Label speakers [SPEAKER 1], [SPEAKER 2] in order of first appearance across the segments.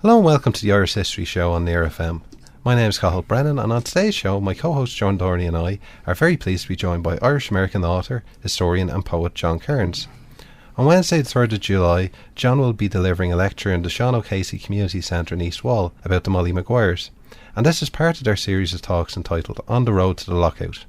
[SPEAKER 1] Hello and welcome to the Irish History Show on Near FM. My name is Cathal Brennan, and on today's show my co-host John Dorney and I are very pleased to be joined by Irish-American author, historian and poet John Kearns. On Wednesday the 3rd of July, John will be delivering a lecture in the Sean O'Casey Community Centre in East Wall about the Molly Maguires, and this is part of their series of talks entitled On the Road to the Lockout.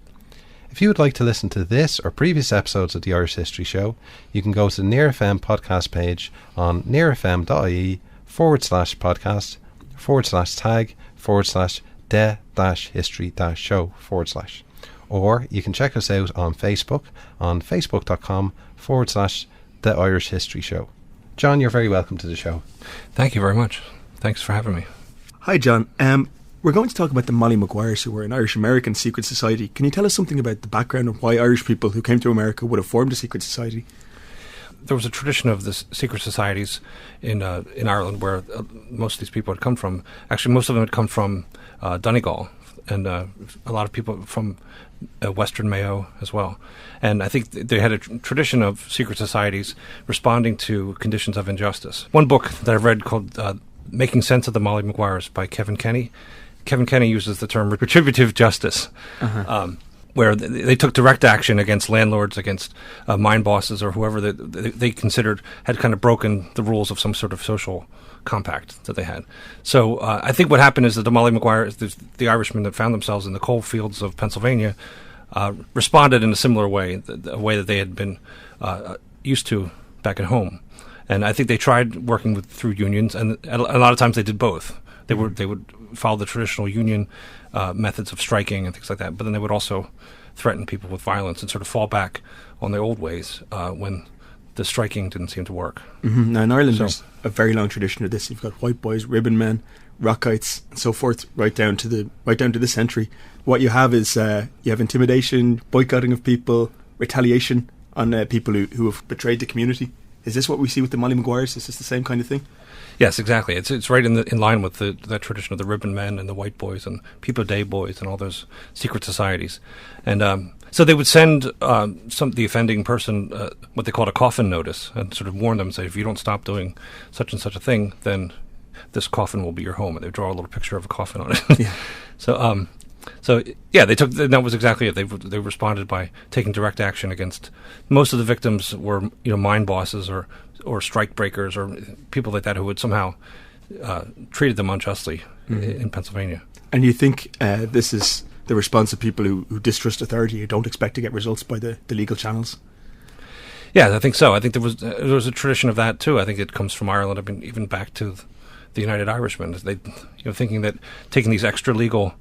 [SPEAKER 1] If you would like to listen to this or previous episodes of the Irish History Show, you can go to the Near FM podcast page on nearfm.ie/podcast/tag/the-history-show/ or you can check us out on Facebook on facebook.com/the Irish History Show. John, you're very welcome to the show.
[SPEAKER 2] Thank you very much. Thanks for having me.
[SPEAKER 3] Hi John, we're going to talk about the Molly Maguires, who were an Irish-American secret society. Can you tell us something about the background of why Irish people who came to America would have formed a secret society?
[SPEAKER 2] There was a tradition of this secret societies in Ireland where most of these people had come from. Actually, most of them had come from Donegal, and a lot of people from Western Mayo as well. And I think they had a tradition of secret societies responding to conditions of injustice. One book that I've read called Making Sense of the Molly Maguires by Kevin Kenny. Kevin Kenny uses the term retributive justice, where they took direct action against landlords, against mine bosses, or whoever they considered had kind of broken the rules of some sort of social compact that they had. So I think what happened is that the Molly Maguires, the Irishmen that found themselves in the coal fields of Pennsylvania, responded in a similar way, a way that they had been used to back at home. And I think they tried working through unions, and a lot of times they did both. They would follow the traditional union methods of striking and things like that, but then they would also threaten people with violence and sort of fall back on the old ways when the striking didn't seem to work.
[SPEAKER 3] Mm-hmm. Now in Ireland there's a very long tradition of this. You've got white boys, ribbon men, Rockites, and so forth, right down to this century. What you have is you have intimidation, boycotting of people, retaliation on people who have betrayed the community. Is this what we see with the Molly Maguires? Is this the same kind of thing?
[SPEAKER 2] Yes, exactly. It's right in line with that tradition of the ribbon men and the white boys and People Day boys and all those secret societies. And so they would send the offending person what they called a coffin notice and sort of warn them, say, if you don't stop doing such and such a thing, then this coffin will be your home. And they draw a little picture of a coffin on it.
[SPEAKER 3] Yeah.
[SPEAKER 2] That was exactly it. They responded by taking direct action against most of the victims were mine bosses or strike breakers or people like that who had somehow treated them unjustly in Pennsylvania. And
[SPEAKER 3] you think this is the response of people who distrust authority, who don't expect to get results by the legal channels?
[SPEAKER 2] Yeah, I think so. I think there was a tradition of that too. I think it comes from Ireland. I mean, even back to the United Irishmen, they thinking that taking these extra legal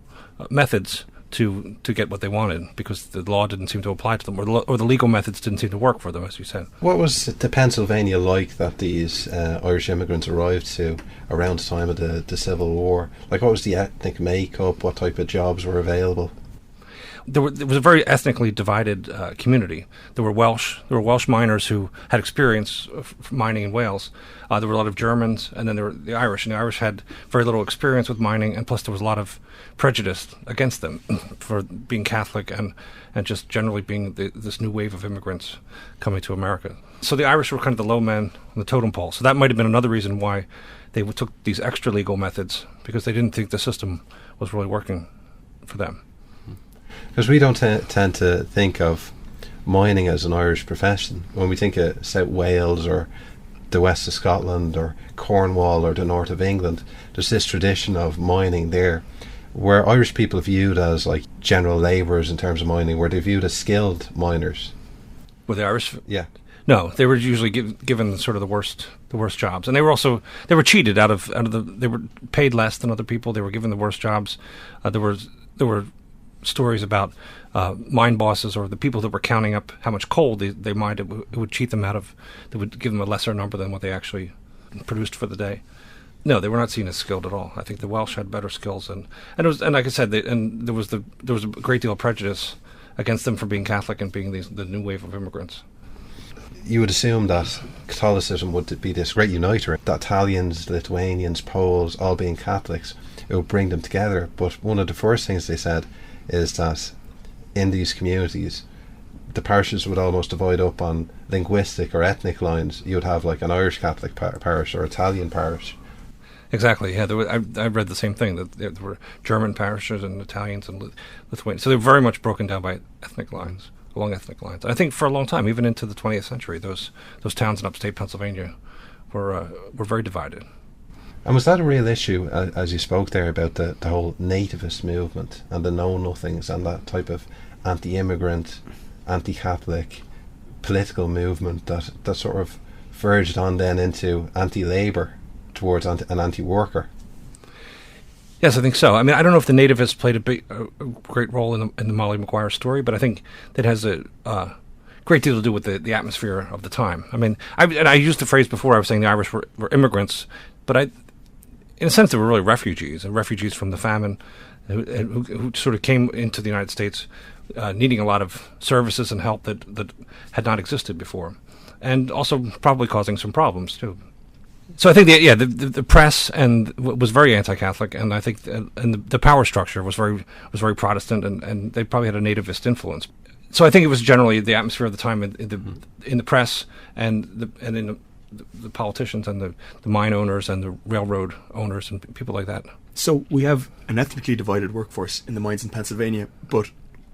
[SPEAKER 2] methods to get what they wanted because the law didn't seem to apply to them, or the legal methods didn't seem to work for them, as you said.
[SPEAKER 1] What was the Pennsylvania like that these Irish immigrants arrived to around the time of the Civil War? Like, what was the ethnic makeup? What type of jobs were available?
[SPEAKER 2] There was a very ethnically divided community. There were Welsh miners who had experience of mining in Wales. There were a lot of Germans, and then there were the Irish. And the Irish had very little experience with mining, and plus there was a lot of prejudice against them for being Catholic and just generally being this new wave of immigrants coming to America. So the Irish were kind of the low men on the totem pole. So that might have been another reason why they took these extra legal methods, because they didn't think the system was really working for them.
[SPEAKER 1] Because we don't tend to think of mining as an Irish profession. When we think of South Wales or the west of Scotland or Cornwall or the north of England, there's this tradition of mining there. Were Irish people viewed as like general labourers in terms of mining? Were they viewed as skilled miners?
[SPEAKER 2] Were the Irish?
[SPEAKER 1] Yeah.
[SPEAKER 2] No, they were usually given sort of the worst jobs, and they were cheated out of they were paid less than other people. They were given the worst jobs. There were stories about mine bosses or the people that were counting up how much coal they mined. It would cheat them they would give them a lesser number than what they actually produced for the day. No, they were not seen as skilled at all. I think the Welsh had better skills, and like I said, there was a great deal of prejudice against them for being Catholic and being the new wave of immigrants.
[SPEAKER 1] You would assume that Catholicism would be this great uniter, that Italians, Lithuanians, Poles, all being Catholics, it would bring them together. But one of the first things they said is that in these communities, the parishes would almost divide up on linguistic or ethnic lines. You would have like an Irish Catholic parish or Italian parish.
[SPEAKER 2] Exactly. Yeah, I read the same thing, that there were German parishes and Italians and Lithuanians. So they were very much broken down by ethnic lines, along ethnic lines. I think for a long time, even into the 20th century, those towns in upstate Pennsylvania were very divided.
[SPEAKER 1] And was that a real issue, as you spoke there, about the whole nativist movement and the know-nothings and that type of anti-immigrant, anti-Catholic political movement that sort of verged on then into anti-labour towards an anti-worker?
[SPEAKER 2] Yes, I think so. I mean, I don't know if the nativists played a great role in the Molly Maguires story, but I think that has a great deal to do with the atmosphere of the time. I mean, I used the phrase before. I was saying the Irish were immigrants, but in a sense, they were really refugees from the famine, who sort of came into the United States needing a lot of services and help that had not existed before, and also probably causing some problems too. So I think the press was very anti-Catholic, and I think the power structure was very Protestant, and they probably had a nativist influence. So I think it was generally the atmosphere of the time in the press and in the politicians and the mine owners and the railroad owners and people like that.
[SPEAKER 3] So we have an ethnically divided workforce in the mines in Pennsylvania, but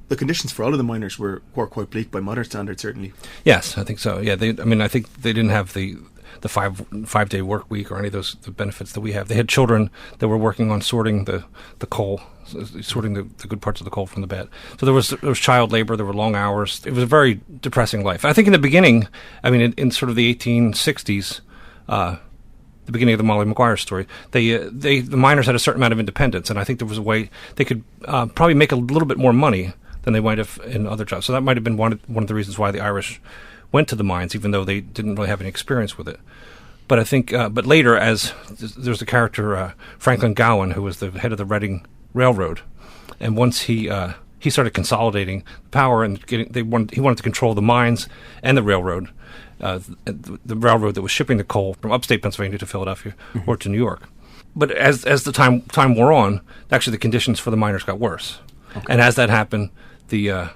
[SPEAKER 3] the conditions for all of the miners were quite bleak by modern standards, certainly.
[SPEAKER 2] Yes, I think so. Yeah, I think they didn't have the 5-day work week or any of the benefits that we have. They had children that were working on sorting the coal, sorting the good parts of the coal from the bed. So there was child labor. There were long hours. It was a very depressing life. I think in the beginning, I mean, in sort of the 1860s, the beginning of the Molly Maguires story, the miners had a certain amount of independence, and I think there was a way they could probably make a little bit more money than they might have in other jobs. So that might have been one of the reasons why the Irish went to the mines, even though they didn't really have any experience with it. But I think, but later, as there's a character, Franklin Gowan, who was the head of the Reading Railroad, and once he started consolidating power and he wanted to control the mines and the railroad, the railroad that was shipping the coal from upstate Pennsylvania to Philadelphia or to New York. But as the time wore on, actually the conditions for the miners got worse, and as that happened, the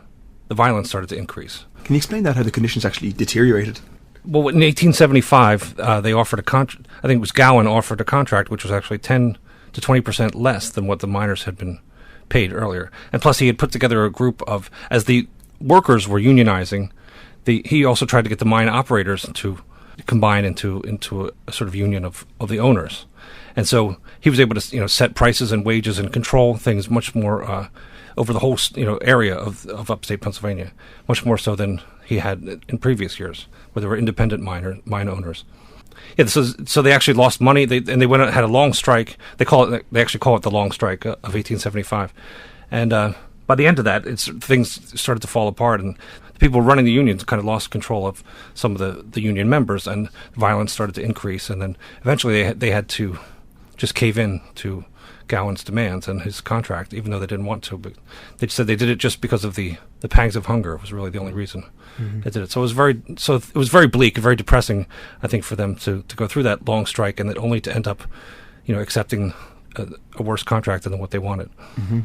[SPEAKER 2] violence started to increase.
[SPEAKER 3] Can you explain that, how the conditions actually deteriorated?
[SPEAKER 2] Well, in 1875, they offered I think it was Gowan offered a contract which was actually 10 to 20% less than what the miners had been paid earlier. And plus, he had put together a group of, as the workers were unionizing, he also tried to get the mine operators to combine into a sort of union of the owners. And so he was able to set prices and wages and control things much more over the whole area of upstate Pennsylvania, much more so than he had in previous years, where there were independent mine owners. Yeah, so they actually lost money. They went and had a long strike. They actually call it the long strike of 1875, and by the end of that, things started to fall apart, and the people running the unions kind of lost control of some of the union members, and violence started to increase. And then eventually they had to just cave in to Gowan's demands and his contract, even though they didn't want to. But they said they did it just because of the pangs of hunger was really the only reason they did it. So it was very bleak and very depressing, I think, for them to go through that long strike and then only to end up, accepting a worse contract than what they wanted.
[SPEAKER 1] Mm-hmm.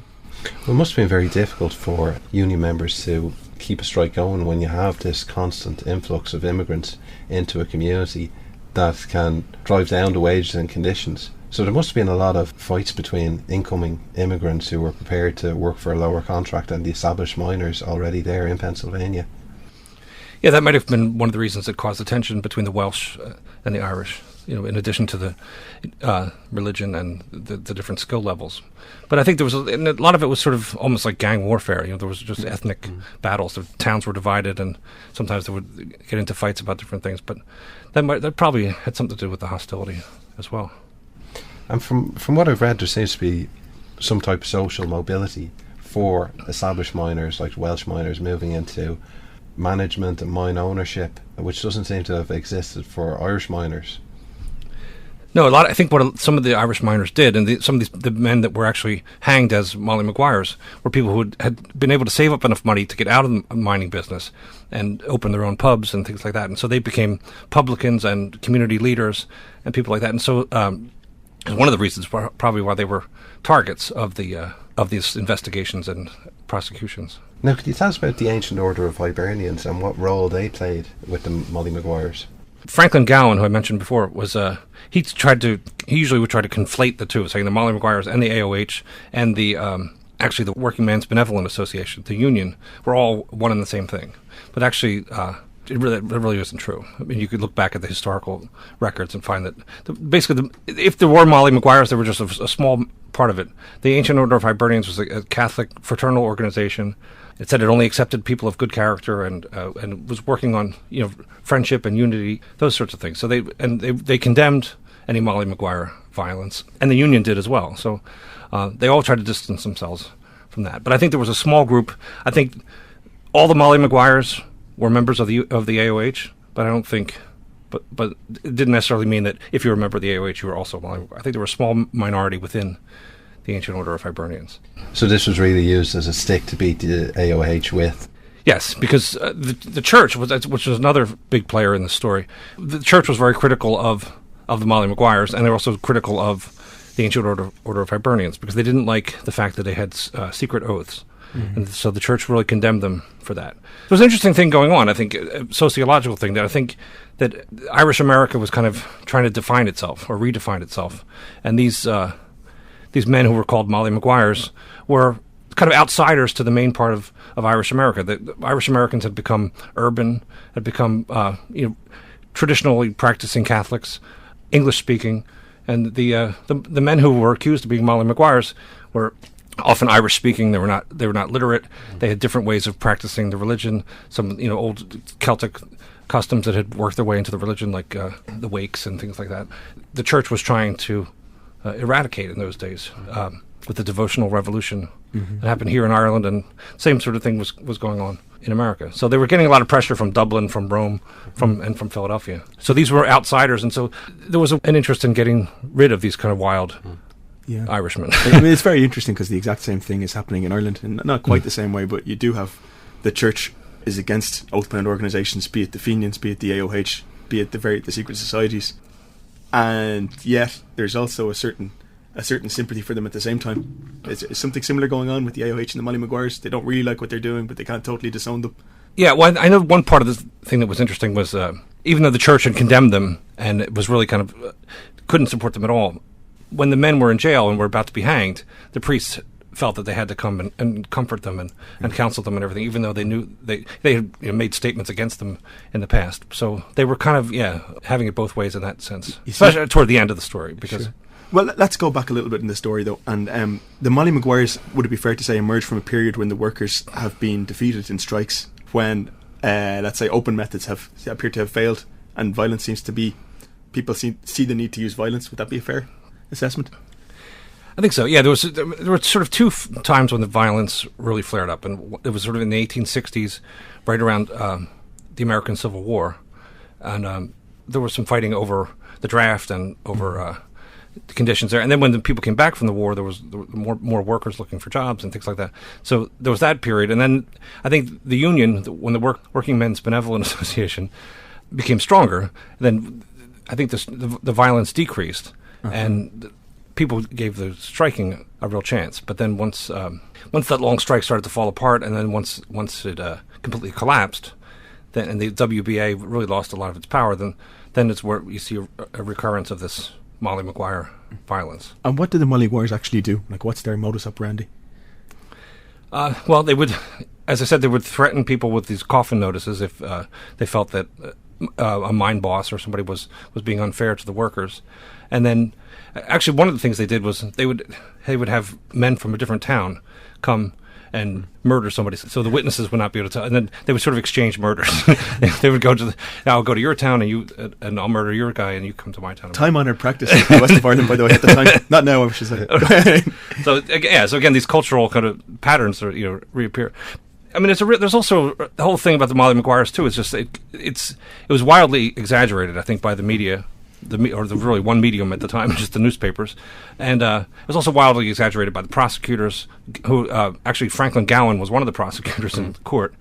[SPEAKER 1] Well, it must have been very difficult for union members to keep a strike going when you have this constant influx of immigrants into a community that can drive down the wages and conditions. So there must have been a lot of fights between incoming immigrants who were prepared to work for a lower contract and the established miners already there in Pennsylvania.
[SPEAKER 2] Yeah, that might have been one of the reasons that caused the tension between the Welsh and the Irish, in addition to the religion and the different skill levels. But I think there was a lot of it was sort of almost like gang warfare. There was just ethnic battles. The towns were divided, and sometimes they would get into fights about different things. But that probably had something to do with the hostility as well.
[SPEAKER 1] And from what I've read, there seems to be some type of social mobility for established miners, like Welsh miners, moving into management and mine ownership, which doesn't seem to have existed for Irish miners.
[SPEAKER 2] No, I think what some of the Irish miners did, and some of the men that were actually hanged as Molly Maguires, were people who had been able to save up enough money to get out of the mining business and open their own pubs and things like that. And so they became publicans and community leaders and people like that. And so one of the reasons probably why they were targets of these investigations and prosecutions.
[SPEAKER 1] Now, could you tell us about the ancient order of Hibernians and what role they played with the Molly Maguires?
[SPEAKER 2] Franklin Gowan, who I mentioned before, was he usually would try to conflate the two, saying the Molly Maguires and the AOH and the actually the Working Men's Benevolent Association, the union, were all one and the same thing. But actually, it really isn't true. I mean, you could look back at the historical records and find that if there were Molly Maguires, they were just a small part of it. The Ancient Order of Hibernians was a Catholic fraternal organization. It said it only accepted people of good character and was working on friendship and unity, those sorts of things. So they condemned any Molly Maguire violence, and the union did as well. So they all tried to distance themselves from that. But I think there was a small group. I think all the Molly Maguires were members of the AOH, but I don't think. But it didn't necessarily mean that if you were a member of the AOH, you were also a Molly Maguire. I think there were a small minority within the Ancient Order of Hibernians.
[SPEAKER 1] So this was really used as a stick to beat the AOH with?
[SPEAKER 2] Yes, because the church, which was another big player in the story, the church was very critical of the Molly Maguires, and they were also critical of the Ancient Order of Hibernians, because they didn't like the fact that they had secret oaths. Mm-hmm. And so the church really condemned them for that. There was an interesting thing going on, I think, a sociological thing, that I think that Irish America was kind of trying to define itself, or redefine itself. And these men who were called Molly Maguires were kind of outsiders to the main part of Irish America. The Irish Americans had become urban, had become traditionally practicing Catholics, English-speaking, and the men who were accused of being Molly Maguires were often Irish-speaking. They were not literate. They had different ways of practicing the religion. Some old Celtic customs that had worked their way into the religion, like the wakes and things like that. The church was trying to eradicate in those days with the devotional revolution. Mm-hmm. It happened here in Ireland, and same sort of thing was going on in America. So they were getting a lot of pressure from Dublin, from Rome, and from Philadelphia. So these were outsiders, and so there was an interest in getting rid of these kind of wild Irishmen.
[SPEAKER 3] I mean, it's very interesting because the exact same thing is happening in Ireland, and not quite the same way, but you do have the church is against oath-bound organisations, be it the Fenians, be it the AOH, be it the secret societies, and yet there's also a certain sympathy for them at the same time. Is something similar going on with the AOH and the Molly Maguires? They don't really like what they're doing, but they can't totally disown them.
[SPEAKER 2] Yeah, well, I know one part of this thing that was interesting was even though the church had condemned them and it was really kind of couldn't support them at all, when the men were in jail and were about to be hanged, the priests felt that they had to come and comfort them and counsel them and everything, even though they knew they had made statements against them in the past. So they were kind of having it both ways in that sense, especially toward the end of the story. Because
[SPEAKER 3] Well, let's go back a little bit in the story though, and the Molly Maguires, would it be fair to say, emerged from a period when the workers have been defeated in strikes, when let's say open methods appear to have failed, and violence seems to be, people see the need to use violence. Would that be a fair assessment?
[SPEAKER 2] I think so. Yeah, there were sort of two times when the violence really flared up, and it was sort of in the 1860s, right around the American Civil War, and there was some fighting over the draft and over the conditions there. And then when the people came back from the war, there were more workers looking for jobs and things like that. So there was that period, and then I think the union, when the Working Men's Benevolent Association became stronger, then I think the violence decreased, and people gave the striking a real chance. But then once that long strike started to fall apart, and then once it completely collapsed, then and the WBA really lost a lot of its power, then it's where you see a recurrence of this Molly Maguire violence. And
[SPEAKER 3] what did the Molly Maguires actually do? Like, what's their modus operandi?
[SPEAKER 2] Well, they would, as I said, they would threaten people with these coffin notices if they felt that a mine boss or somebody was being unfair to the workers. And then, actually, one of the things they did was they would have men from a different town come and murder somebody, so the witnesses would not be able to tell. And then they would sort of exchange murders. They would go I'll go to your town and I'll murder your guy, and you come to my town.
[SPEAKER 3] Time-honored practice in the West of Ireland, by the way, at the time. Not now, I should say.
[SPEAKER 2] So again, these cultural kind of patterns reappear. I mean, there's also the whole thing about the Molly Maguires too. It's just it was wildly exaggerated, I think, by the media. The really one medium at the time, just the newspapers, and it was also wildly exaggerated by the prosecutors. Who actually Franklin Gowan was one of the prosecutors in court.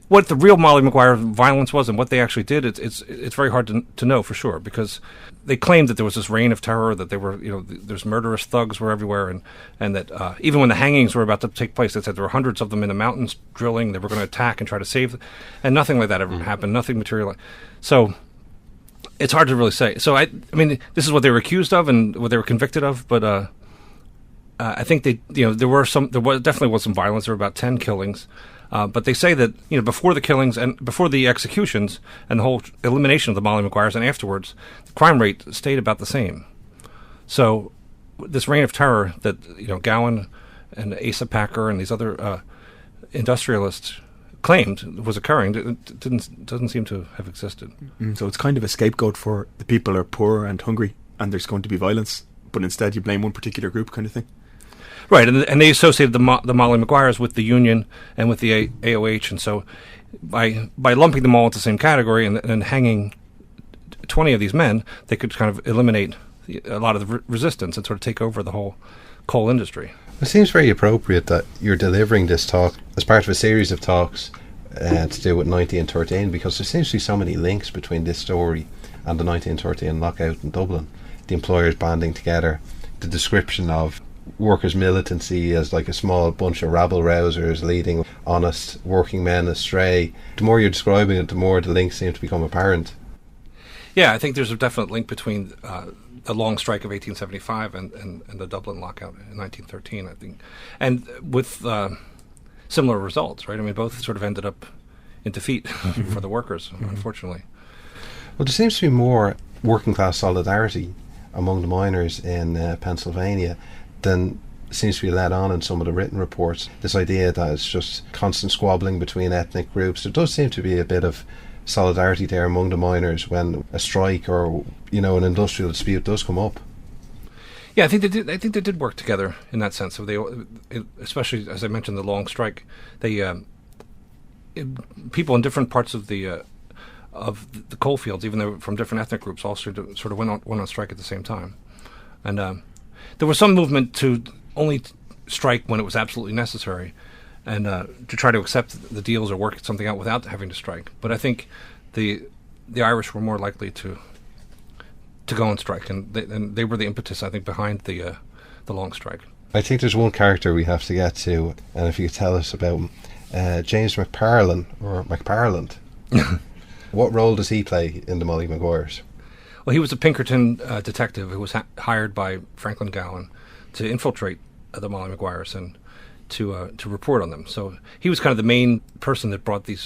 [SPEAKER 2] What the real Molly Maguire violence was and what they actually did, it's very hard to know for sure, because they claimed that there was this reign of terror, that they were there's murderous thugs were everywhere, and that even when the hangings were about to take place, they said there were hundreds of them in the mountains drilling. They were going to attack and try to save, and nothing like that ever happened. Nothing materialized. So It's hard to really say. So I mean, this is what they were accused of and what they were convicted of. But I think there definitely was some violence. There were about 10 killings. But they say that before the killings and before the executions and the whole elimination of the Molly Maguires and afterwards, the crime rate stayed about the same. So this reign of terror that Gowan and Asa Packer and these other industrialists claimed was occurring doesn't seem to have existed.
[SPEAKER 3] So it's kind of a scapegoat for the people who are poor and hungry, and there's going to be violence, but instead you blame one particular group, kind of thing.
[SPEAKER 2] Right, and they associated the Molly Maguires with the Union and with the AOH, and so by lumping them all into the same category and hanging 20 of these men, they could kind of eliminate a lot of the resistance and sort of take over the whole coal industry.
[SPEAKER 1] It seems very appropriate that you're delivering this talk as part of a series of talks to do with 1913, because there seems to be so many links between this story and the 1913 lockout in Dublin. The employers banding together, the description of workers' militancy as like a small bunch of rabble-rousers leading honest working men astray. The more you're describing it, the more the links seem to become apparent.
[SPEAKER 2] Yeah, I think there's a definite link between the long strike of 1875 and the Dublin lockout in 1913, I think. And with similar results, right? I mean, both sort of ended up in defeat for the workers, unfortunately.
[SPEAKER 1] Well, there seems to be more working-class solidarity among the miners in Pennsylvania than seems to be let on in some of the written reports. This idea that it's just constant squabbling between ethnic groups. There does seem to be a bit of solidarity there among the miners when a strike or an industrial dispute does come up.
[SPEAKER 2] Yeah, I think they did work together in that sense. So especially as I mentioned, the long strike, people in different parts of the coal fields, even though from different ethnic groups, all sort of went on strike at the same time. And there was some movement to only strike when it was absolutely necessary, and to try to accept the deals or work something out without having to strike. But I think the Irish were more likely to go on strike, and they were the impetus, I think, behind the long strike.
[SPEAKER 1] I think there's one character we have to get to, and if you could tell us about James McParland, or McParland. What role does he play in the Molly Maguires?
[SPEAKER 2] Well, he was a Pinkerton detective who was hired by Franklin Gowan to infiltrate the Molly Maguires and to report on them. So he was kind of the main person that brought the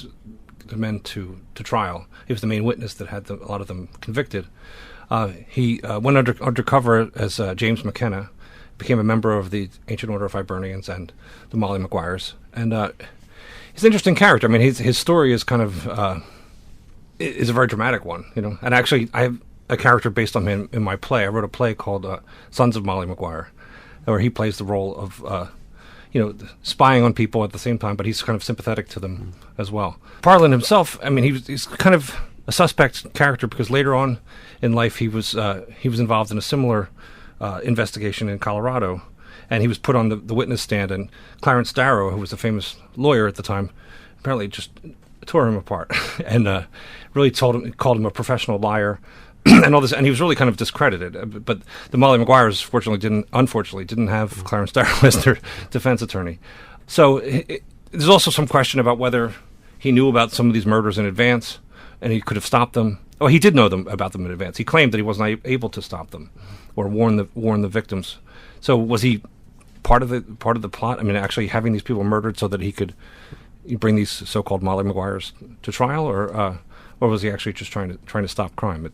[SPEAKER 2] men to trial. He was the main witness that had a lot of them convicted. He went undercover as James McKenna, became a member of the Ancient Order of Hibernians and the Molly Maguires. And he's an interesting character. I mean, his story is kind of is a very dramatic one, And actually, I have a character based on him in my play. I wrote a play called Sons of Molly Maguire, where he plays the role of spying on people at the same time, but he's kind of sympathetic to them as well. Parlin himself, I mean, he's kind of a suspect character because later on in life he was involved in a similar investigation in Colorado, and he was put on the witness stand, and Clarence Darrow, who was a famous lawyer at the time, apparently just tore him apart and really called him a professional liar and all this, and he was really kind of discredited. But the Molly Maguires unfortunately didn't have Clarence Darrow as their defense attorney. So there's also some question about whether he knew about some of these murders in advance and he could have stopped them. Oh, he did know about them in advance. He claimed that he wasn't able to stop them or warn the victims. So was he part of the plot? I mean, actually having these people murdered so that he could bring these so-called Molly Maguires to trial, or was he actually just trying to stop crime?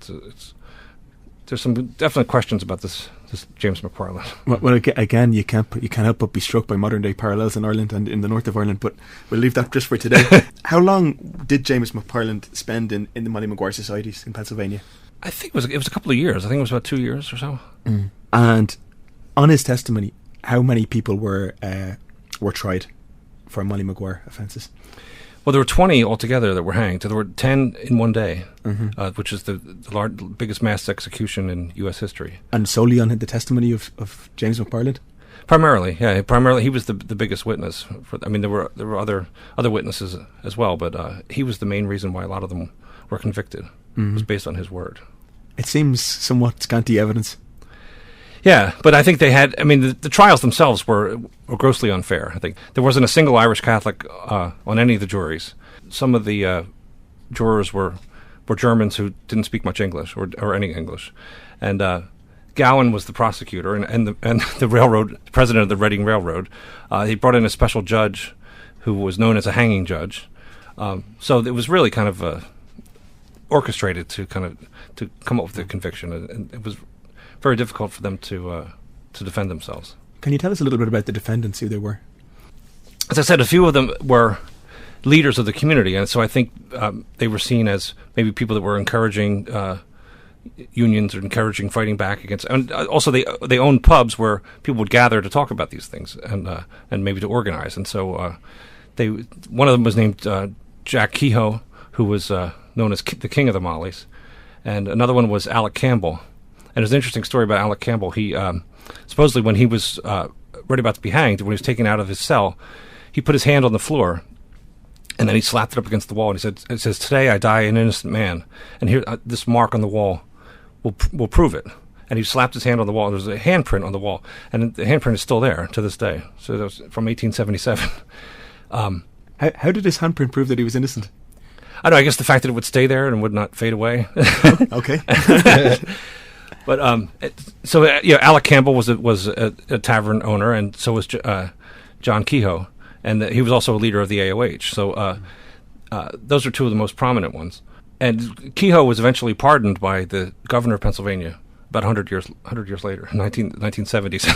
[SPEAKER 2] There's some definite questions about this James McParland.
[SPEAKER 3] Well, again, you can't help but be struck by modern day parallels in Ireland and in the north of Ireland. But we'll leave that just for today. How long did James McParland spend in the Molly Maguire societies in Pennsylvania?
[SPEAKER 2] I think it was a couple of years. I think it was about 2 years or so.
[SPEAKER 3] Mm. And on his testimony, how many people were tried for Molly Maguire offences?
[SPEAKER 2] Well, there were 20 altogether that were hanged. So there were 10 in one day, which is the biggest mass execution in U.S. history. And
[SPEAKER 3] solely on the testimony of James McParland?
[SPEAKER 2] Primarily, yeah. Primarily, he was the biggest witness. There were other witnesses as well, but he was the main reason why a lot of them were convicted. It was based on his word.
[SPEAKER 3] It seems somewhat scanty evidence.
[SPEAKER 2] Yeah, but I think they had. I mean, the trials themselves were grossly unfair. I think there wasn't a single Irish Catholic on any of the juries. Some of the jurors were were Germans who didn't speak much English or any English, and Gowan was the prosecutor and the railroad president of the Reading Railroad. He brought in a special judge who was known as a hanging judge. So it was really kind of orchestrated to come up with the conviction, and it was very difficult for them to defend themselves.
[SPEAKER 3] Can you tell us a little bit about the defendants, who they were?
[SPEAKER 2] As I said, a few of them were leaders of the community, and so I think they were seen as maybe people that were encouraging unions or encouraging fighting back against. And also, they owned pubs where people would gather to talk about these things and maybe to organize. And so one of them was named Jack Kehoe, who was known as the King of the Mollies, and another one was Alec Campbell. And there's an interesting story about Alec Campbell. He supposedly, when he was ready about to be hanged, when he was taken out of his cell, he put his hand on the floor, and then he slapped it up against the wall, and he said, "It says, 'Today I die an innocent man,' and here this mark on the wall will prove it." And he slapped his hand on the wall. There's a handprint on the wall, and the handprint is still there to this day. So that was from 1877.
[SPEAKER 3] How did his handprint prove that he was innocent?
[SPEAKER 2] I don't know. I guess the fact that it would stay there and would not fade away.
[SPEAKER 3] Okay.
[SPEAKER 2] But Alec Campbell was a tavern owner, and so was John Kehoe, and he was also a leader of the AOH. So those are two of the most prominent ones. And Kehoe was eventually pardoned by the governor of Pennsylvania about 100 years later, 1970s.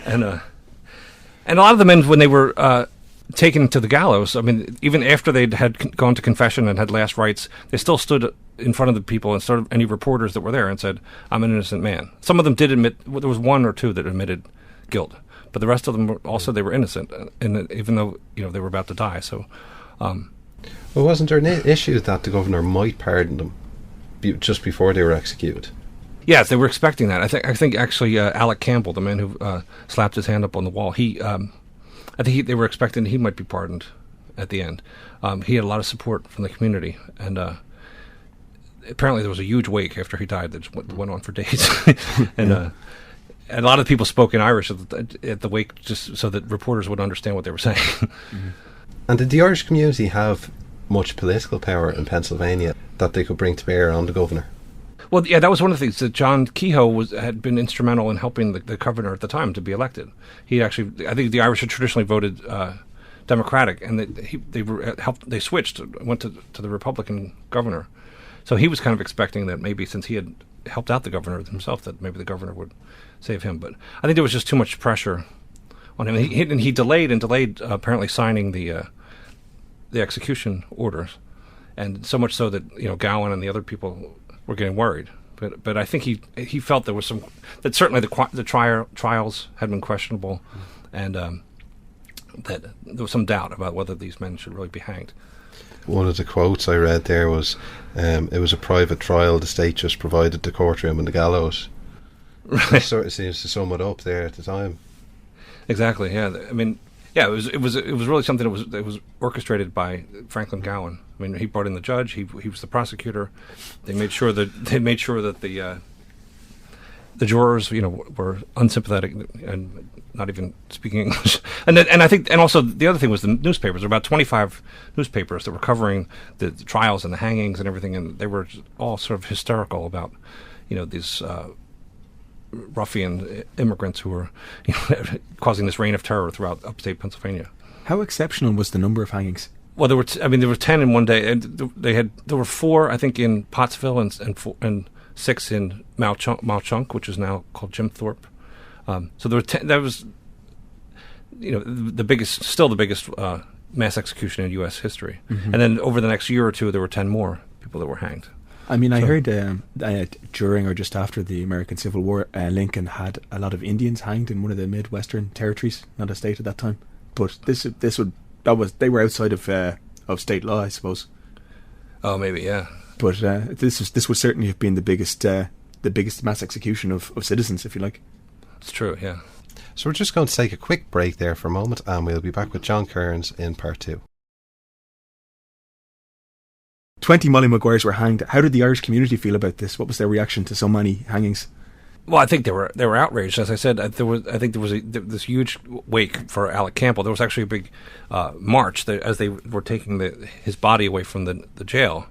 [SPEAKER 2] and a lot of the men, when they were taken to the gallows, I mean, even after they had gone to confession and had last rites, they still stood in front of the people and sort of any reporters that were there and said, "I'm an innocent man." Some of them did admit. There was one or two that admitted guilt, but the rest of them they were innocent, and even though they were about to die. So,
[SPEAKER 1] well, wasn't there an issue that the governor might pardon them just before they were executed?
[SPEAKER 2] Yes, they were expecting that. I think actually Alec Campbell, the man who slapped his hand up on the wall, they were expecting he might be pardoned at the end. He had a lot of support from the community, and apparently there was a huge wake after he died that went on for days. And a lot of people spoke in Irish at the wake just so that reporters would understand what they were saying.
[SPEAKER 3] Mm-hmm.
[SPEAKER 1] And did the Irish community have much political power in Pennsylvania that they could bring to bear on the governor?
[SPEAKER 2] Well, yeah, that was one of the things that John Kehoe had been instrumental in helping the governor at the time to be elected. He actually, I think the Irish had traditionally voted Democratic, and they switched, went to the Republican governor. So he was kind of expecting that maybe since he had helped out the governor himself, that maybe the governor would save him. But I think there was just too much pressure on him. And he delayed apparently signing the execution orders, and so much so that Gowan and the other people were getting worried. But I think he felt there was that certainly the trials had been questionable, and that there was some doubt about whether these men should really be hanged.
[SPEAKER 1] One of the quotes I read there was, "It was a private trial. The state just provided the courtroom and the gallows."
[SPEAKER 2] Right.
[SPEAKER 1] That sort of seems to sum it up there at the time.
[SPEAKER 2] Exactly. Yeah. I mean, yeah. It was really something that was orchestrated by Franklin Gowan. I mean, he brought in the judge. He was the prosecutor. They made sure that the jurors, were unsympathetic and not even speaking English. And I think, and also the other thing was the newspapers. There were about 25 newspapers that were covering the trials and the hangings and everything, and they were all sort of hysterical about, these ruffian immigrants who were causing this reign of terror throughout upstate Pennsylvania.
[SPEAKER 3] How exceptional was the number of hangings?
[SPEAKER 2] Well, there were 10 in one day, and there were 4, I think, in Pottsville and 6 in Mauchunk, which is now called Jim Thorpe. So there were 10. That was, the biggest mass execution in U.S. history. Mm-hmm. And then over the next year or two, there were 10 more people that were hanged.
[SPEAKER 3] I mean, I heard during or just after the American Civil War, Lincoln had a lot of Indians hanged in one of the Midwestern territories, not a state at that time. But they were outside of state law, I suppose.
[SPEAKER 2] Oh, maybe, yeah.
[SPEAKER 3] But this would certainly have been the biggest mass execution of citizens, if you like.
[SPEAKER 2] It's true, yeah.
[SPEAKER 1] So we're just going to take a quick break there for a moment, and we'll be back with John Kearns in part 2.
[SPEAKER 3] 20 Molly Maguires were hanged. How did the Irish community feel about this? What was their reaction to so many hangings?
[SPEAKER 2] Well, I think they were outraged. As I said, there was this huge wake for Alec Campbell. There was actually a big march as they were taking his body away from the jail.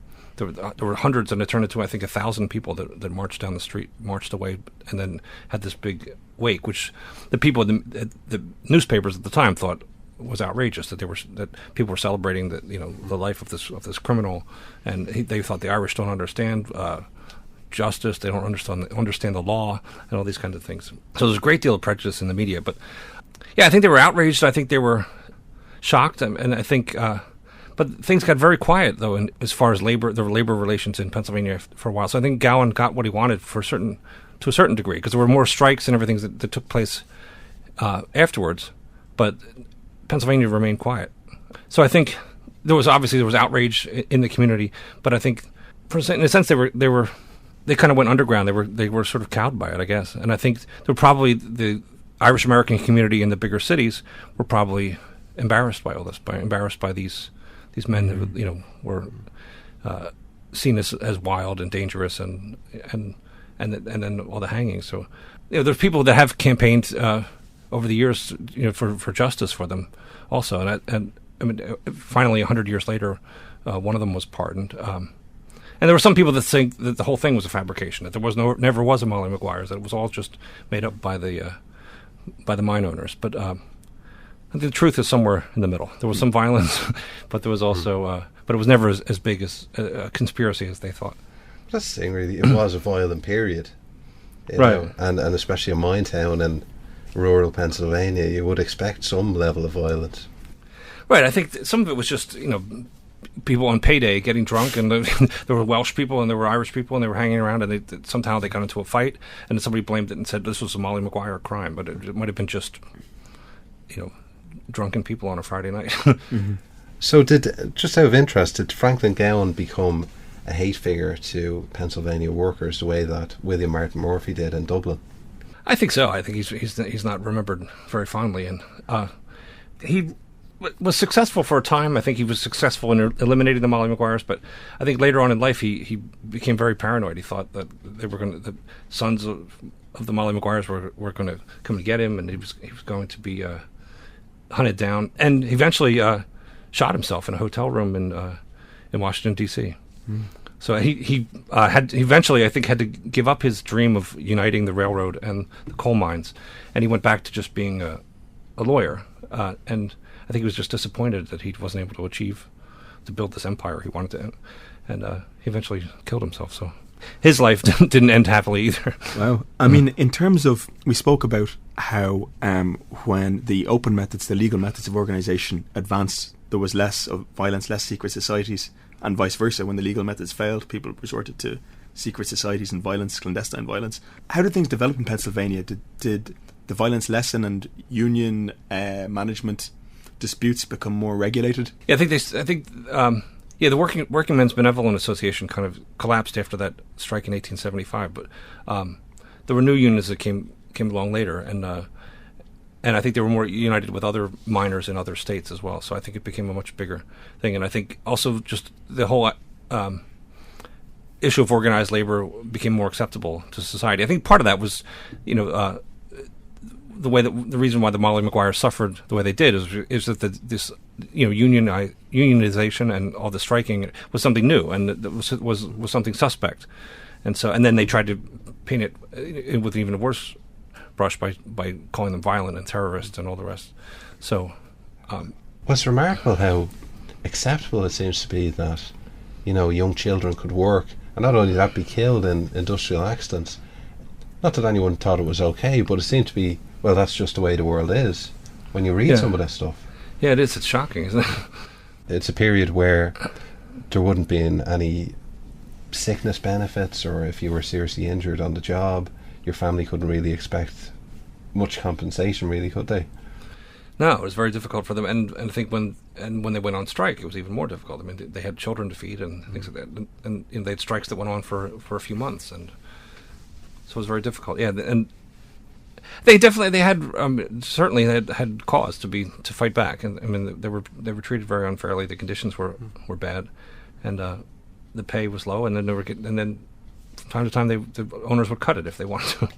[SPEAKER 2] there were hundreds, and it turned into, I think, 1,000 people that marched down the street, marched away, and then had this big wake, which the people, the newspapers at the time thought was outrageous, that people were celebrating the life of this criminal, and they thought the Irish don't understand justice, they don't understand the law, and all these kinds of things. So there's a great deal of prejudice in the media, but yeah, I think they were outraged. I think they were shocked, and I think, but things got very quiet though, as far as labor relations in Pennsylvania for a while. So I think Gowan got what he wanted to a certain degree, because there were more strikes and everything that took place afterwards, but Pennsylvania remained quiet. So I think there was outrage in the community, but I think, in a sense, they kind of went underground. They were sort of cowed by it, I guess. And I think the Irish American community in the bigger cities were probably embarrassed by all this, embarrassed by these men who were seen as wild and dangerous, and then all the hangings. So there's people that have campaigned over the years, for justice for them, also. And I mean, finally, 100 years later, one of them was pardoned. And there were some people that think that the whole thing was a fabrication, that there never was a Molly Maguires, that it was all just made up by the mine owners. But I think the truth is somewhere in the middle. There was some violence, but there was also, but it was never as big as a conspiracy as they thought.
[SPEAKER 1] That's the thing, really. It was a violent period,
[SPEAKER 2] right?
[SPEAKER 1] And especially a mine town in rural Pennsylvania, you would expect some level of violence.
[SPEAKER 2] Right. I think some of it was just people on payday getting drunk, and there were Welsh people and there were Irish people, and they were hanging around, and somehow they got into a fight, and then somebody blamed it and said this was a Molly Maguire crime, but it might have been just drunken people on a Friday night.
[SPEAKER 1] Mm-hmm. So just out of interest, did Franklin Gowan become a hate figure to Pennsylvania workers the way that William Martin Murphy did in Dublin?
[SPEAKER 2] I think so. I think he's not remembered very fondly, and he was successful for a time. I think he was successful in eliminating the Molly Maguires, but I think later on in life he became very paranoid. He thought that the sons of the Molly Maguires were going to come and get him, and he was going to be hunted down, and eventually shot himself in a hotel room in Washington D.C. Mm. So he eventually, I think, had to give up his dream of uniting the railroad and the coal mines, and he went back to just being a lawyer. And I think he was just disappointed that he wasn't able to build this empire he wanted to, and he eventually killed himself. So his life didn't end happily either.
[SPEAKER 3] Wow. I mean, in terms of, we spoke about how when the open methods, the legal methods of organisation advanced, there was less of violence, less secret societies, and vice versa. When the legal methods failed, people resorted to secret societies and violence, clandestine violence. How did things develop in Pennsylvania? Did the violence lessen and union management disputes become more regulated?
[SPEAKER 2] Yeah, the Working Men's Benevolent Association kind of collapsed after that strike in 1875, but there were new unions that came along later, and I think they were more united with other miners in other states as well. So I think it became a much bigger thing, and I think also just the whole issue of organized labor became more acceptable to society. I think part of that was, the reason why the Molly Maguires suffered the way they did is that this unionization and all the striking was something new, and it was something suspect, and then they tried to paint it with even a worse brush by calling them violent and terrorists and all the rest. So,
[SPEAKER 1] it's remarkable how acceptable it seems to be that young children could work, and not only that, be killed in industrial accidents. Not that anyone thought it was okay, but it seemed to be, well, that's just the way the world is when you read some of that stuff.
[SPEAKER 2] Yeah, it is. It's shocking, isn't it?
[SPEAKER 1] It's a period where there wouldn't be any sickness benefits, or if you were seriously injured on the job, your family couldn't really expect much compensation, really, could they?
[SPEAKER 2] No, it was very difficult for them, and I think when they went on strike, it was even more difficult. I mean, they had children to feed and things like that, and they had strikes that went on for a few months, and so it was very difficult. Yeah, and they certainly had cause to fight back, and I mean they were treated very unfairly. The conditions were bad, and the pay was low, and then from time to time the owners would cut it if they wanted to.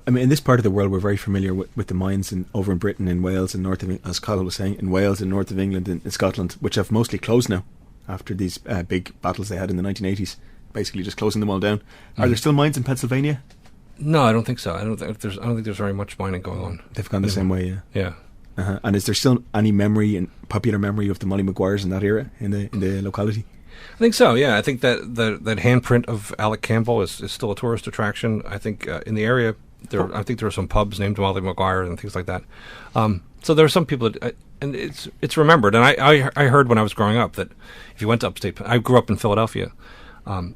[SPEAKER 3] I mean, in this part of the world, we're very familiar with the mines over in Britain, in Wales, and north of, as Cathal was saying, in Wales, and north of England, in Scotland, which have mostly closed now. after these big battles they had in the 1980s, basically just closing them all down. Are there still mines in Pennsylvania?
[SPEAKER 2] No, I don't think so. I don't think there's very much mining going on.
[SPEAKER 3] They've gone the same way, yeah.
[SPEAKER 2] Yeah.
[SPEAKER 3] And is there still any memory and popular memory of the Molly Maguires in that era in the locality?
[SPEAKER 2] I think so. Yeah, I think that that handprint of Alec Campbell is still a tourist attraction. I think in the area I think there are some pubs named Molly Maguire and things like that. So there are some people that, and it's remembered. And I heard when I was growing up that if you went to upstate, I grew up in Philadelphia,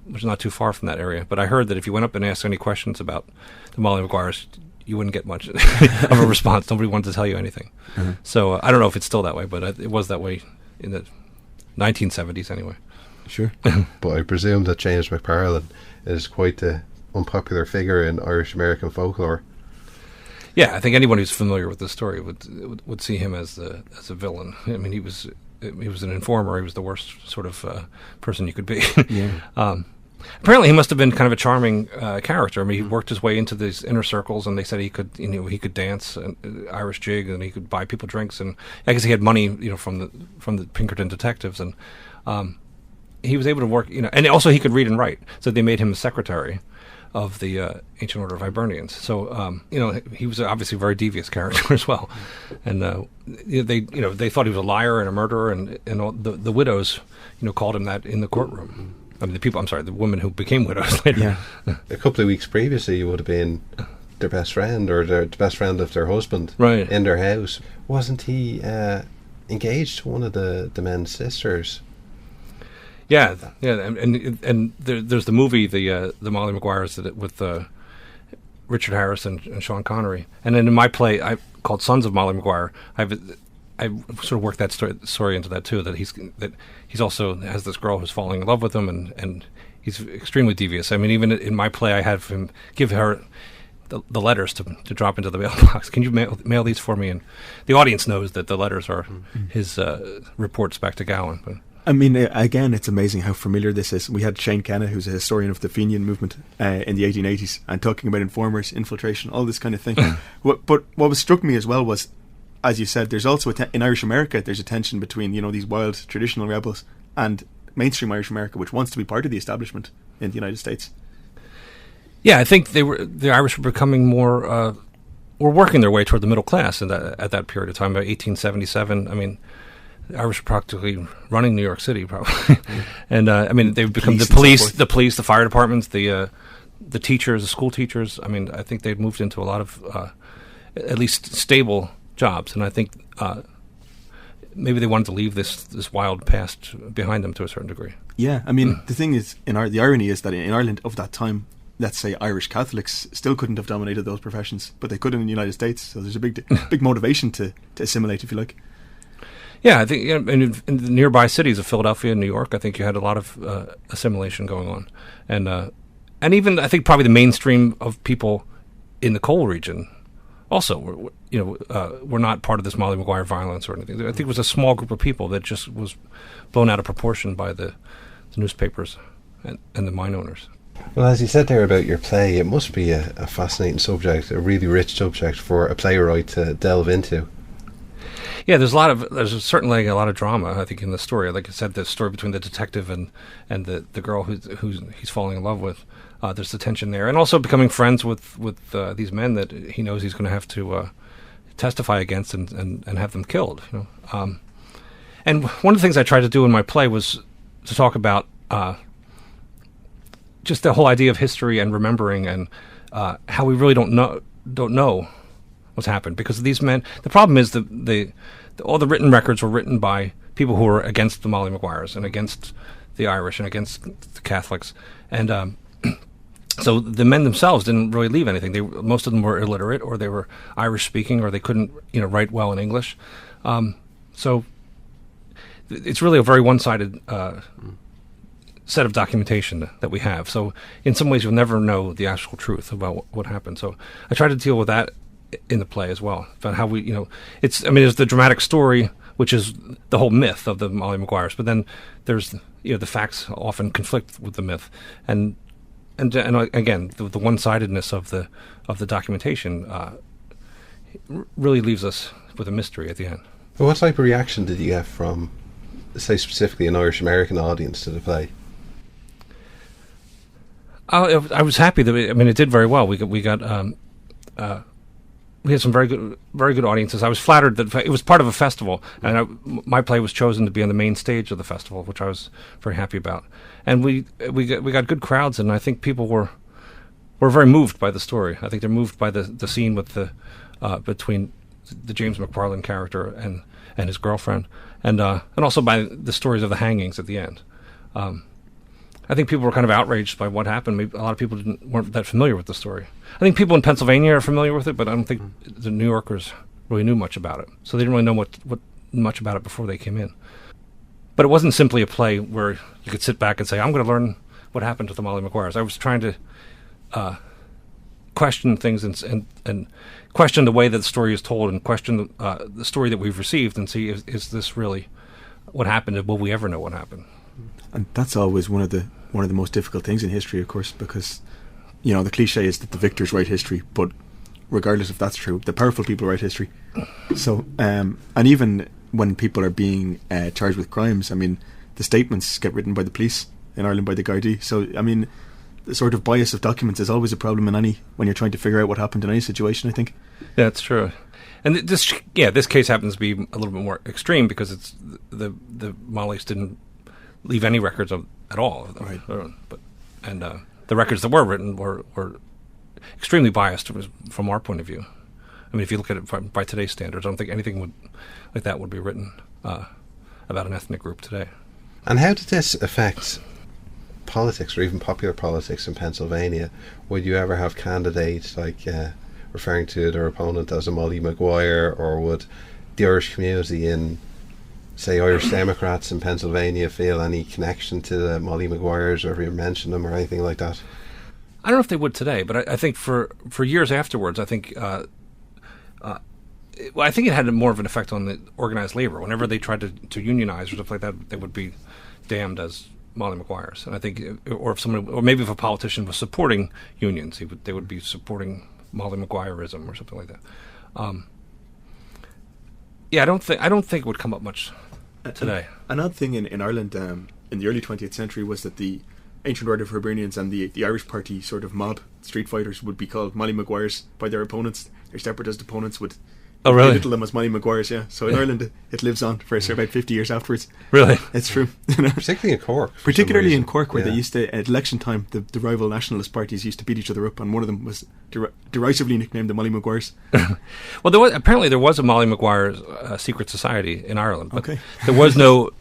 [SPEAKER 2] which is not too far from that area. But I heard that if you went up and asked any questions about the Molly Maguires, you wouldn't get much of a response. Nobody wanted to tell you anything. Mm-hmm. So I don't know if it's still that way, but it was that way in the 1970s anyway.
[SPEAKER 3] Sure.
[SPEAKER 1] But I presume that James McParland is quite the unpopular figure in Irish American folklore.
[SPEAKER 2] Yeah, I think anyone who's familiar with this story would see him as a villain. I mean, he was an informer. He was the worst sort of person you could be. Yeah. Apparently, he must have been kind of a charming character. I mean, he worked his way into these inner circles, and they said he could dance Irish jig, and he could buy people drinks, and I guess he had money, from the Pinkerton detectives, and he was able to work, and also he could read and write. So they made him a secretary of the Ancient Order of Hibernians. So he was obviously a very devious character as well, and they thought he was a liar and a murderer, and all the widows called him that in the courtroom. I mean, the women who became widows later.
[SPEAKER 1] Yeah. A couple of weeks previously, you would have been their best friend or the best friend of their husband,
[SPEAKER 2] right,
[SPEAKER 1] in their house. Wasn't he engaged to one of the men's sisters?
[SPEAKER 2] Yeah, and there's the movie, the Molly Maguires with Richard Harris and Sean Connery, and then in my play called Sons of Molly Maguire, I sort of worked that story into that too. That he's also has this girl who's falling in love with him, and he's extremely devious. I mean, even in my play, I have him give her the letters to drop into the mailbox. Can you mail these for me? And the audience knows that the letters are his reports back to Gowan. But
[SPEAKER 3] I mean, again, it's amazing how familiar this is. We had Shane Kenna, who's a historian of the Fenian movement in the 1880s, and talking about informers, infiltration, all this kind of thing. But what was struck me as well was, as you said, there's also in Irish America, there's a tension between these wild traditional rebels and mainstream Irish America, which wants to be part of the establishment in the United States.
[SPEAKER 2] Yeah, I think the Irish were becoming more, were working their way toward the middle class at that period of time, about 1877. I mean, the Irish were practically running New York City, probably, and I mean, they've become the police, the fire departments, the teachers, the school teachers. I mean, I think they've moved into a lot of at least stable jobs, and I think maybe they wanted to leave this wild past behind them to a certain degree.
[SPEAKER 3] Yeah, I mean, the thing is, the irony is that in Ireland of that time, let's say Irish Catholics still couldn't have dominated those professions, but they could in the United States. So there's a big motivation to assimilate, if you like.
[SPEAKER 2] Yeah, I think in the nearby cities of Philadelphia and New York, I think you had a lot of assimilation going on, and even I think probably the mainstream of people in the coal region also were not part of this Molly Maguire violence or anything. I think it was a small group of people that just was blown out of proportion by the newspapers and the mine owners.
[SPEAKER 1] Well, as you said there about your play, it must be a fascinating subject, a really rich subject for a playwright to delve into.
[SPEAKER 2] Yeah, there's certainly a lot of drama, I think, in the story. Like I said, the story between the detective and the girl who he's falling in love with. There's the tension there, and also becoming friends with these men that he knows he's going to have to testify against and have them killed. And one of the things I tried to do in my play was to talk about just the whole idea of history and remembering, and how we really don't know what's happened, because these men. The problem is all the written records were written by people who were against the Molly Maguires and against the Irish and against the Catholics, and so the men themselves didn't really leave anything. Most of them were illiterate, or they were Irish speaking, or they couldn't write well in English. So it's really a very one-sided set of documentation that we have. So in some ways, you'll never know the actual truth about what happened. So I try to deal with that in the play as well, about how we, there's the dramatic story, which is the whole myth of the Molly Maguires, but then there's, the facts often conflict with the myth, and again, the one-sidedness of the documentation really leaves us with a mystery at the end.
[SPEAKER 1] What type of reaction did you get from say specifically an Irish American audience to the play?
[SPEAKER 2] I was happy that it did very well. We had some very good audiences. I was flattered that it was part of a festival, and my play was chosen to be on the main stage of the festival, which I was very happy about. And we got good crowds, and I think people were very moved by the story. I think they're moved by the scene with between the James McParlane character and his girlfriend, and also by the stories of the hangings at the end. I think people were kind of outraged by what happened. Maybe a lot of people weren't that familiar with the story. I think people in Pennsylvania are familiar with it, but I don't think the New Yorkers really knew much about it. So they didn't really know what much about it before they came in. But it wasn't simply a play where you could sit back and say, I'm going to learn what happened to the Molly Maguires. I was trying to question things and question the way that the story is told, and question the story that we've received, and see, is this really what happened, and will we ever know what happened?
[SPEAKER 3] And that's always one of the most difficult things in history, of course, because the cliche is that the victors write history, but regardless if that's true, the powerful people write history. So, and even when people are being charged with crimes, the statements get written by the police in Ireland, by the Gardaí. So, the sort of bias of documents is always a problem when you're trying to figure out what happened in any situation, I think.
[SPEAKER 2] Yeah, that's true. And this case happens to be a little bit more extreme because it's the Mollys didn't leave any records at all.
[SPEAKER 3] Right.
[SPEAKER 2] The records that were written were extremely biased from our point of view. If you look at it by today's standards, I don't think anything like that would be written about an ethnic group today.
[SPEAKER 1] And how did this affect politics, or even popular politics in Pennsylvania? Would you ever have candidates referring to their opponent as a Molly Maguire, or would the Irish community in, say, Irish Democrats in Pennsylvania feel any connection to the Molly Maguires, or ever mention them or anything like that?
[SPEAKER 2] I don't know if they would today, but I think for years afterwards, I think I think it had more of an effect on the organized labor. Whenever they tried to unionize or stuff like that, they would be damned as Molly Maguires. And I think, or maybe if a politician was supporting unions, they would be supporting Molly Maguireism or something like that. I don't think it would come up much today.
[SPEAKER 3] An odd thing in Ireland in the early 20th century was that the Ancient Order of Hibernians and the Irish Party sort of mob street fighters would be called Molly Maguires by their opponents. Their separatist opponents would belittle them as Molly Maguires. Yeah, so in Ireland it lives on for about 50 years afterwards.
[SPEAKER 2] Really,
[SPEAKER 3] it's true.
[SPEAKER 1] Particularly in Cork.
[SPEAKER 3] Particularly in Cork, where they used to, at election time, the rival nationalist parties used to beat each other up, and one of them was derisively nicknamed the Molly Maguires.
[SPEAKER 2] Well, there was a Molly Maguires secret society in Ireland, but
[SPEAKER 3] okay.
[SPEAKER 2] There was no.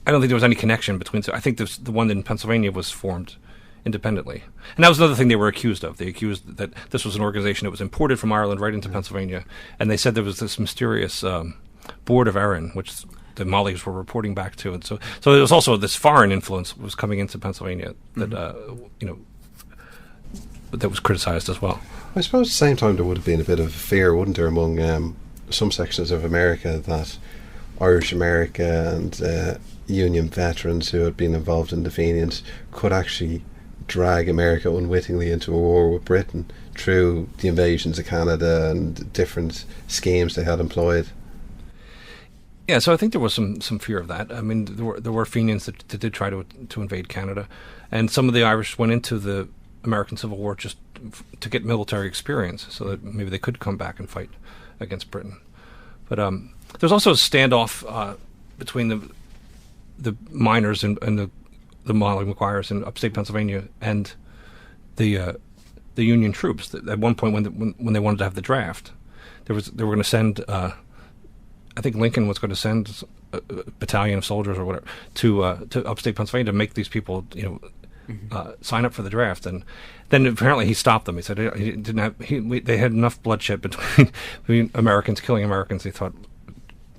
[SPEAKER 2] I don't think there was any connection between. I think the one in Pennsylvania was formed independently, and that was another thing they were accused of. They accused that this was an organization that was imported from Ireland right into Pennsylvania, and they said there was this mysterious Board of Erin, which the Mollys were reporting back to, and so there was also this foreign influence was coming into Pennsylvania that that was criticized as well.
[SPEAKER 1] I suppose at the same time there would have been a bit of fear, wouldn't there, among some sections of America, that Irish America and Union veterans who had been involved in the Fenians could actually drag America unwittingly into a war with Britain through the invasions of Canada and different schemes they had employed.
[SPEAKER 2] Yeah, so I think there was some fear of that. There were Fenians that did try to invade Canada, and some of the Irish went into the American Civil War just to get military experience, so that maybe they could come back and fight against Britain. But there's also a standoff between the miners and the Molly Maguires in upstate Pennsylvania and the Union troops. At one point, when they wanted to have the draft, they were going to send. I think Lincoln was going to send a battalion of soldiers or whatever to upstate Pennsylvania to make these people, sign up for the draft. And then apparently he stopped them. He said he didn't have. They had enough bloodshed between Americans killing Americans. They thought.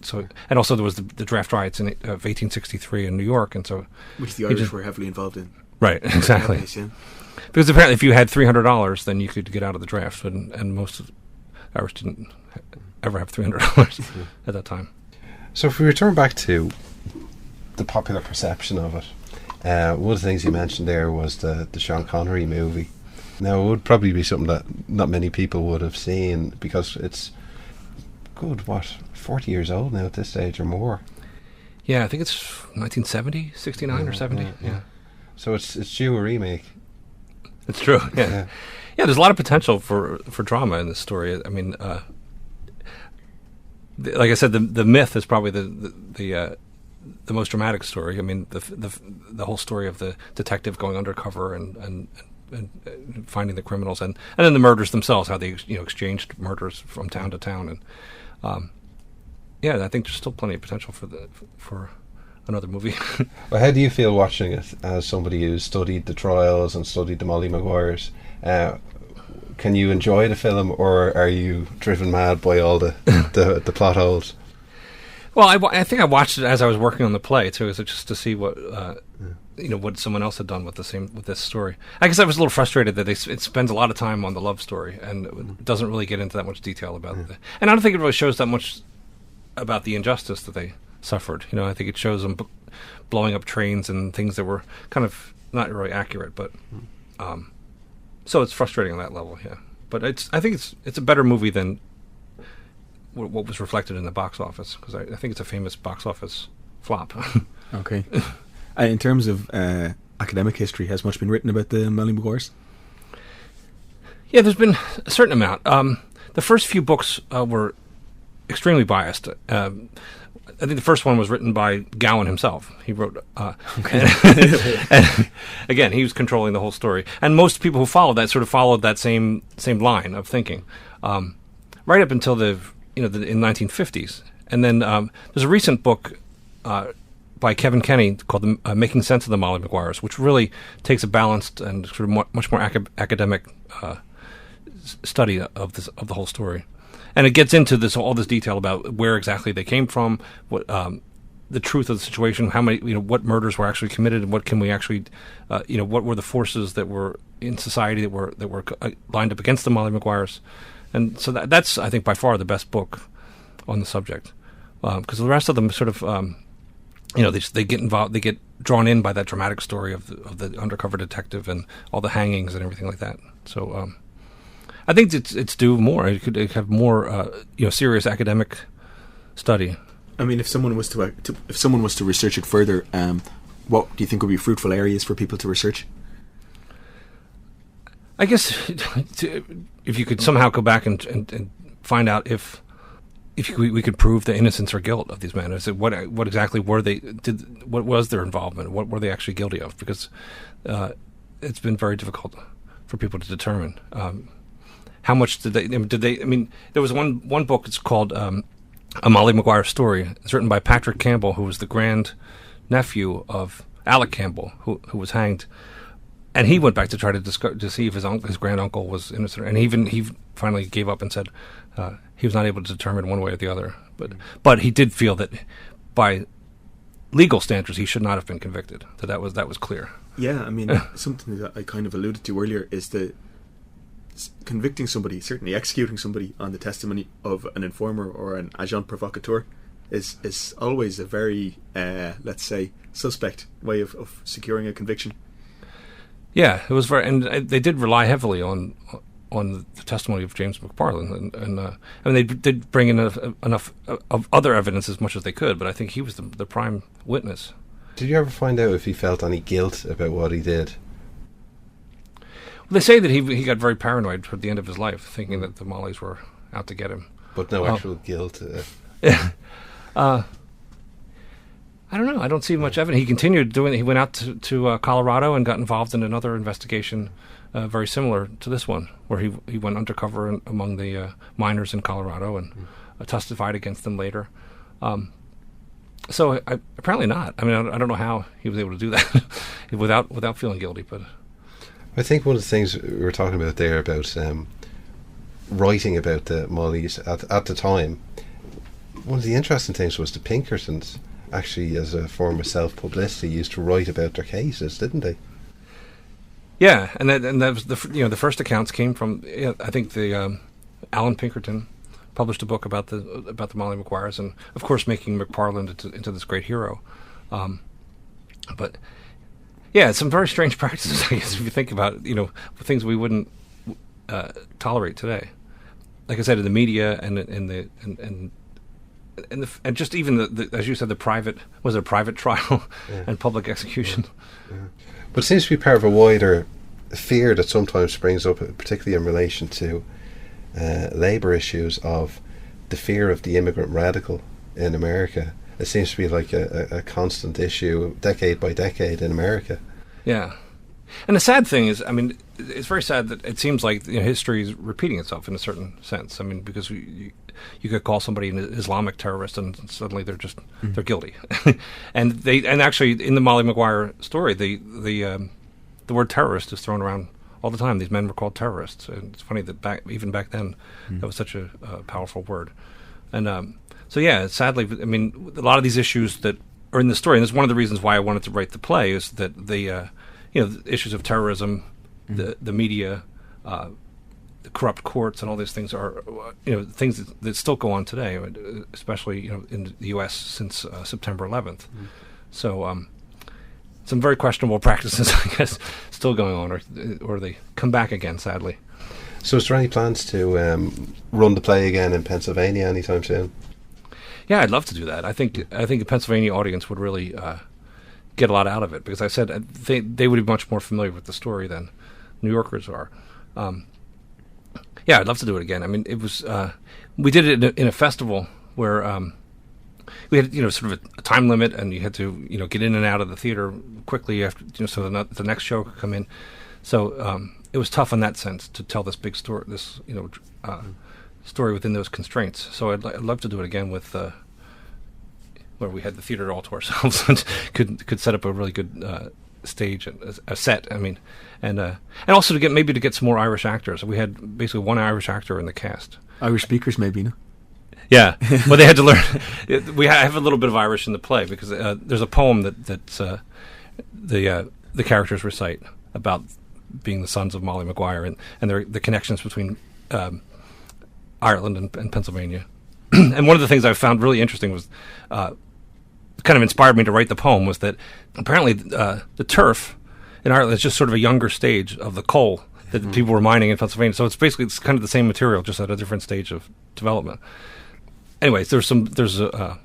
[SPEAKER 2] So, and also there was the draft riots of 1863 in New York, and so
[SPEAKER 3] which the Irish were heavily involved in.
[SPEAKER 2] Right, exactly.
[SPEAKER 3] Yeah.
[SPEAKER 2] Because apparently, if you had $300, then you could get out of the draft, and most of the Irish didn't ever have $300 at that time.
[SPEAKER 1] So, if we return back to the popular perception of it, one of the things you mentioned there was the Sean Connery movie. Now, it would probably be something that not many people would have seen because it's good. 40 years old now at this stage or more.
[SPEAKER 2] Yeah, I think it's 1970, 69 or 70. Yeah.
[SPEAKER 1] So it's due a remake.
[SPEAKER 2] It's true. Yeah. Yeah, there's a lot of potential for drama in this story. I mean, like I said, the myth is probably the most dramatic story. I mean, the whole story of the detective going undercover and finding the criminals, and then the murders themselves, how they exchanged murders from town to town, and yeah, I think there's still plenty of potential for another movie.
[SPEAKER 1] Well, how do you feel watching it as somebody who's studied the trials and studied the Molly Maguires? Can you enjoy the film, or are you driven mad by all the plot holes?
[SPEAKER 2] Well, I think I watched it as I was working on the play too, so just to see what what someone else had done with this story. I guess I was a little frustrated that it spends a lot of time on the love story and it doesn't really get into that much detail about it. And I don't think it really shows that much about the injustice that they suffered. I think it shows them blowing up trains and things that were kind of not really accurate, but so it's frustrating on that level. Yeah, but I think it's a better movie than what was reflected in the box office, because I think it's a famous box office flop.
[SPEAKER 3] Okay. In terms of academic history, has much been written about the Molly Maguires?
[SPEAKER 2] Yeah, there's been a certain amount. The first few books were extremely biased. I think the first one was written by Gowan himself. He wrote, and again, he was controlling the whole story. And most people who followed that sort of followed that same line of thinking, right up until in the 1950s. And then there's a recent book by Kevin Kenny called "Making Sense of the Molly Maguires," which really takes a balanced and sort of much more academic study of the whole story. And it gets into all this detail about where exactly they came from, what the truth of the situation, how many, what murders were actually committed, and what can we actually, what were the forces that were in society that were lined up against the Molly Maguires, and so that's I think by far the best book on the subject, because the rest of them sort of, they get involved, they get drawn in by that dramatic story of the undercover detective and all the hangings and everything like that. So. I think it's due more. It could have more, serious academic study.
[SPEAKER 3] I mean, if someone was to research it further, what do you think would be fruitful areas for people to research?
[SPEAKER 2] I guess if you could somehow go back and find out if we could prove the innocence or guilt of these men. What exactly were they? What was their involvement? What were they actually guilty of? Because it's been very difficult for people to determine. How much did they? I mean, there was one book. It's called A Molly Maguire Story. It's written by Patrick Campbell, who was the grand nephew of Alec Campbell, who was hanged. And he went back to try to see if his grand uncle was innocent. And he finally gave up and said he was not able to determine one way or the other. But he did feel that by legal standards he should not have been convicted. That was clear.
[SPEAKER 3] Yeah, I mean, something that I kind of alluded to earlier is that convicting somebody, certainly executing somebody on the testimony of an informer or an agent provocateur is always a very, let's say, suspect way of securing a conviction.
[SPEAKER 2] Yeah, it was very, and they did rely heavily on the testimony of James McParland, and they did bring in enough of other evidence as much as they could, but I think he was the prime witness.
[SPEAKER 1] Did you ever find out if he felt any guilt about what he did?
[SPEAKER 2] Well, they say that he got very paranoid toward the end of his life, thinking that the Mollies were out to get him.
[SPEAKER 1] But no actual guilt.
[SPEAKER 2] I don't know. I don't see much evidence. He continued doing it. He went out to Colorado and got involved in another investigation very similar to this one, where he went undercover among the miners in Colorado and testified against them later. So apparently not. I mean, I don't know how he was able to do that without feeling guilty. But
[SPEAKER 1] I think one of the things we were talking about there about writing about the Mollies at the time, one of the interesting things was the Pinkertons actually, as a form of self-publicity, used to write about their cases, didn't they?
[SPEAKER 2] Yeah, and that was the first accounts came from I think the Alan Pinkerton published a book about the Molly Maguires, and of course making McParland into this great hero. But yeah, some very strange practices, I guess, if you think about things we wouldn't tolerate today. Like I said, in the media and and just even the as you said, the private trial and public execution.
[SPEAKER 1] But it seems to be part of a wider fear that sometimes springs up, particularly in relation to labour issues, of the fear of the immigrant radical in America. It seems to be like a constant issue, decade by decade, in America.
[SPEAKER 2] Yeah. And the sad thing is, I mean, it's very sad that it seems like history is repeating itself in a certain sense. I mean, because you could call somebody an Islamic terrorist, and suddenly they're guilty. and actually in the Molly Maguire story, the word terrorist is thrown around all the time. These men were called terrorists, and it's funny that even back then that was such a powerful word. And so yeah, sadly, I mean, a lot of these issues that are in the story, and it's one of the reasons why I wanted to write the play, is that the issues of terrorism, the media, the corrupt courts, and all these things are things that still go on today, especially in the U.S. since September 11th. So some very questionable practices, I guess, still going on, or they come back again, sadly.
[SPEAKER 1] So is there any plans to run the play again in Pennsylvania anytime soon?
[SPEAKER 2] Yeah, I'd love to do that. I think the Pennsylvania audience would really get a lot out of it, because I said they would be much more familiar with the story than New Yorkers are. Yeah, I'd love to do it again. I mean, it was we did it in a festival where we had sort of a time limit, and you had to get in and out of the theater quickly after so the next show could come in. So it was tough in that sense to tell this big story, this story within those constraints. So I'd love to do it again with where we had the theater all to ourselves and could set up a really good stage and a set. I mean, and also to get some more Irish actors. We had basically one Irish actor in the cast.
[SPEAKER 3] Irish speakers, maybe, no?
[SPEAKER 2] Yeah, well, they had to learn. We have a little bit of Irish in the play because there's a poem that the characters recite about being the sons of Molly Maguire and the connections between Ireland and Pennsylvania. And one of the things I found really interesting was kind of inspired me to write the poem was that apparently the turf in Ireland is just sort of a younger stage of the coal that people were mining in Pennsylvania. So it's kind of the same material, just at a different stage of development. Anyways, there's a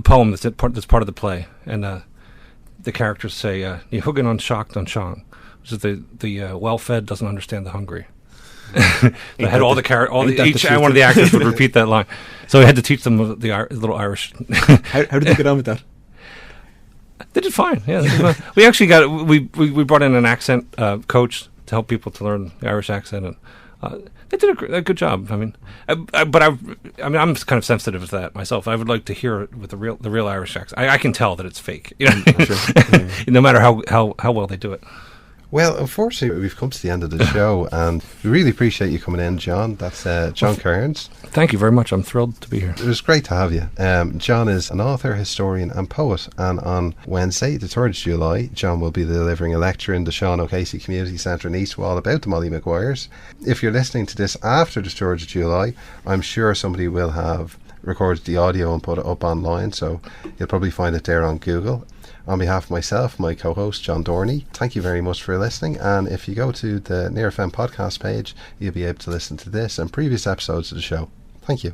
[SPEAKER 2] poem that's part of the play, and the characters say, "Ni huggin on shocked on shong," which is the well-fed doesn't understand the hungry. They had each one of the actors would repeat that line, so we had to teach them the little Irish.
[SPEAKER 3] How did they get on with that?
[SPEAKER 2] They did fine. Yeah, we actually we brought in an accent coach to help people to learn the Irish accent, and they did a good job. I mean, but I'm kind of sensitive to that myself. I would like to hear it with the real Irish accent. I can tell that it's fake, sure. No matter how well they do it.
[SPEAKER 1] Well, unfortunately, we've come to the end of the show, and we really appreciate you coming in, John. That's John Kearns.
[SPEAKER 2] Thank you very much. I'm thrilled to be here.
[SPEAKER 1] It was great to have you. John is an author, historian, and poet, and on Wednesday, the 3rd of July, John will be delivering a lecture in the Sean O'Casey Community Centre in Eastwall about the Molly Maguires. If you're listening to this after the 3rd of July, I'm sure somebody will have recorded the audio and put it up online, so you'll probably find it there on Google. On behalf of myself, my co-host John Dorney, thank you very much for listening, and if you go to the Near FM podcast page, you'll be able to listen to this and previous episodes of the show. Thank you.